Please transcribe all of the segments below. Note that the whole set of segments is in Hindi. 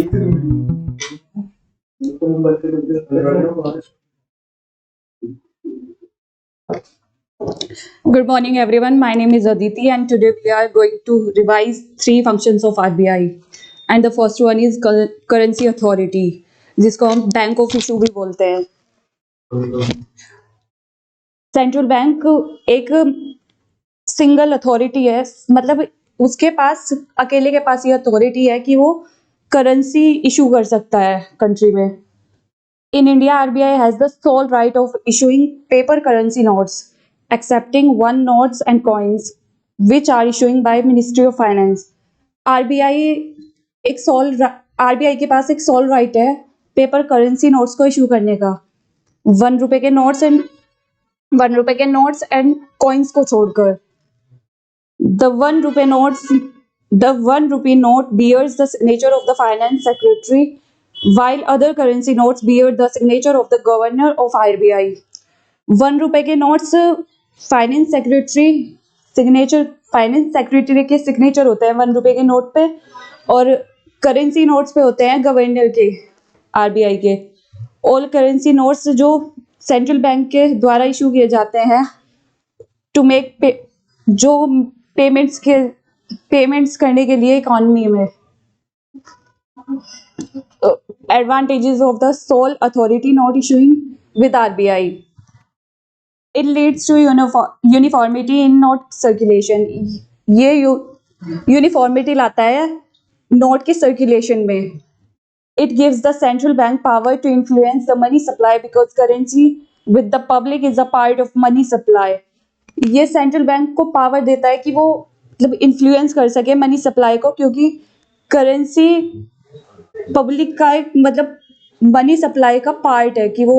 Good morning, everyone. My name is Aditi, and today we are going to revise three functions of RBI. And the first one is currency authority, जिसको हम बैंक ऑफ इशू भी बोलते हैं. सेंट्रल बैंक एक सिंगल अथॉरिटी है, मतलब उसके पास अकेले के पास ये अथॉरिटी है कि वो करेंसी इशू कर सकता है कंट्री में. In India, RBI has the sole right of issuing paper currency notes, accepting one notes and coins, which are issuing by Ministry of Finance. RBI एक सोल आरबीआई के पास एक सोल राइट है पेपर करेंसी नोट्स को इशू करने का. 1 रुपए के नोट्स एंड 1 रुपए के नोट्स एंड कॉइन्स को छोड़कर. The 1 rupee notes, the 1 rupee note bears the signature of the finance secretary, while other currency notes bear the signature of the governor of RBI. 1 रुपए के नोट्स फाइनेंस सेक्रेटरी के सिग्नेचर होते हैं 1 रुपए के नोट पे, और करेंसी नोट्स पे होते हैं गवर्नर के, आरबीआई के. ऑल करेंसी नोट्स जो सेंट्रल बैंक के द्वारा इशू किए जाते हैं टू मेक जो पेमेंट्स करने के लिए इकोनॉमी में. Advantages of the sole authority note issuing with RBI. It leads to uniformity in note circulation. ये यूनिफॉर्मिटी लाता है नोट के सर्कुलेशन में. It gives the central bank power to influence the money supply because currency with the public is a part of money supply. ये सेंट्रल बैंक को पावर देता है कि वो मतलब इन्फ्लुएंस कर सके मनी सप्लाई को, क्योंकि करेंसी पब्लिक का एक मतलब मनी सप्लाई का पार्ट है कि वो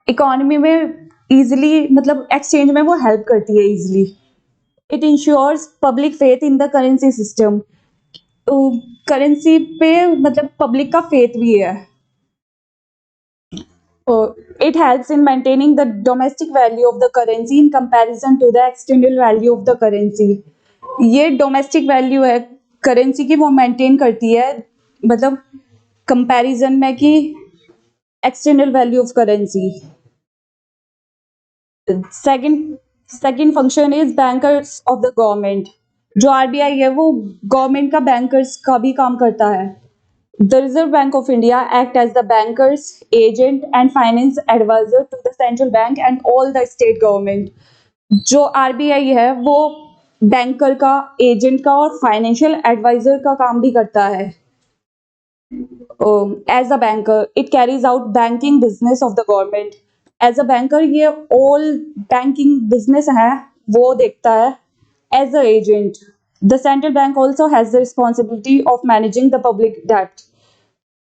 इकोनॉमी में इजीली मतलब एक्सचेंज में वो हेल्प करती है easily. It ensures public faith in the currency system. Currency पे मतलब पब्लिक का फेथ भी है. It helps in maintaining the domestic value of the currency in comparison to the external value of the currency. ये डोमेस्टिक वैल्यू है करेंसी की, वो मेंटेन करती है मतलब कंपैरिजन में कि external value of currency. Second function is bankers of the government. जो आरबीआई है वो गवर्नमेंट का बैंकर्स का भी काम करता है. The Reserve Bank of India act as the bankers, agent and finance advisor to the central bank and all the state government. जो आरबीआई है वो बैंकर का, एजेंट का और फाइनेंशियल एडवाइजर का काम भी करता है. As a banker, it carries out banking business of the government. As a banker, ये all banking business है वो देखता है. As a agent, the central bank also has the responsibility of managing the public debt.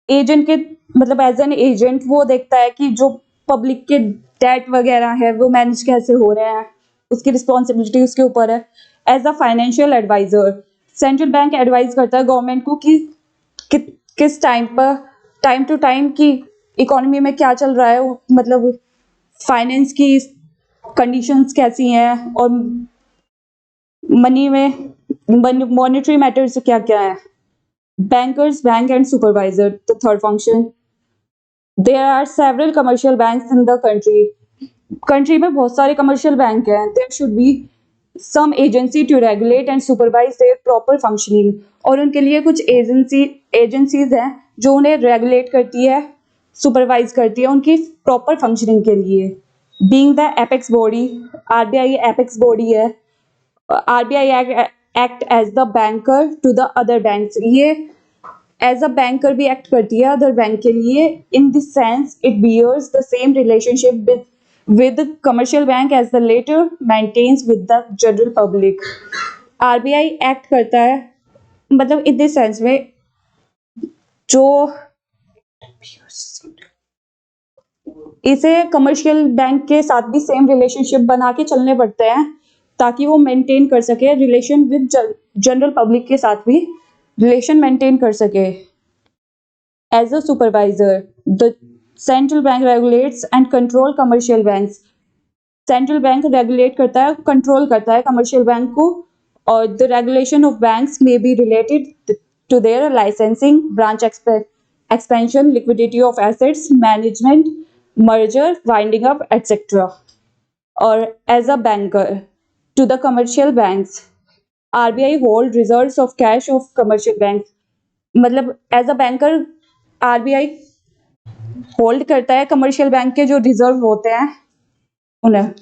Agent के मतलब एज एन एजेंट वो देखता है कि जो पब्लिक के डेट वगैरह है वो मैनेज कैसे हो रहे हैं, उसकी रिस्पॉन्सिबिलिटी उसके ऊपर है. As a financial advisor, central bank advise करता है गवर्नमेंट को कि किस टाइम पर टाइम टू टाइम की इकोनॉमी में क्या चल रहा है, मतलब फाइनेंस की कंडीशंस कैसी हैं और मनी में मॉनेटरी मैटर्स क्या क्या है. Bankers, bank and supervisor. The third function. There are several commercial banks in the country. Country में बहुत सारे कमर्शियल बैंक हैं. There should be some agency to regulate and supervise their proper functioning. और उनके लिए कुछ एजेंसीज हैं जो उन्हें रेगुलेट करती है, सुपरवाइज करती है उनकी प्रॉपर फंक्शनिंग के लिए. Being the apex body, RBI apex body है. RBI act as the banker to the other banks. ये एज अ बैंकर भी एक्ट करती है अदर बैंक के लिए. In this sense it bears the same relationship with commercial bank as the latter maintains with the general public. RBI act करता है मतलब इन दिस सेंस में जो इसे कमर्शियल बैंक के साथ भी सेम रिलेशनशिप बना के चलने पड़ते हैं ताकि वो मेंटेन कर सके रिलेशन विद जनरल पब्लिक के साथ भी रिलेशन मेंटेन कर सके. As a supervisor, the central bank regulates and control commercial banks. Central bank regulate करता है, कंट्रोल करता है कमर्शियल बैंक को, और the regulation of banks may be related to their licensing, branch expansion, liquidity of assets, management, merger, winding up, etc. Or as a banker to the commercial banks, RBI hold reserves of cash of commercial banks. मतलब as a banker RBI hold करता है कमर्शियल बैंक के जो रिजर्व होते हैं उन्हें।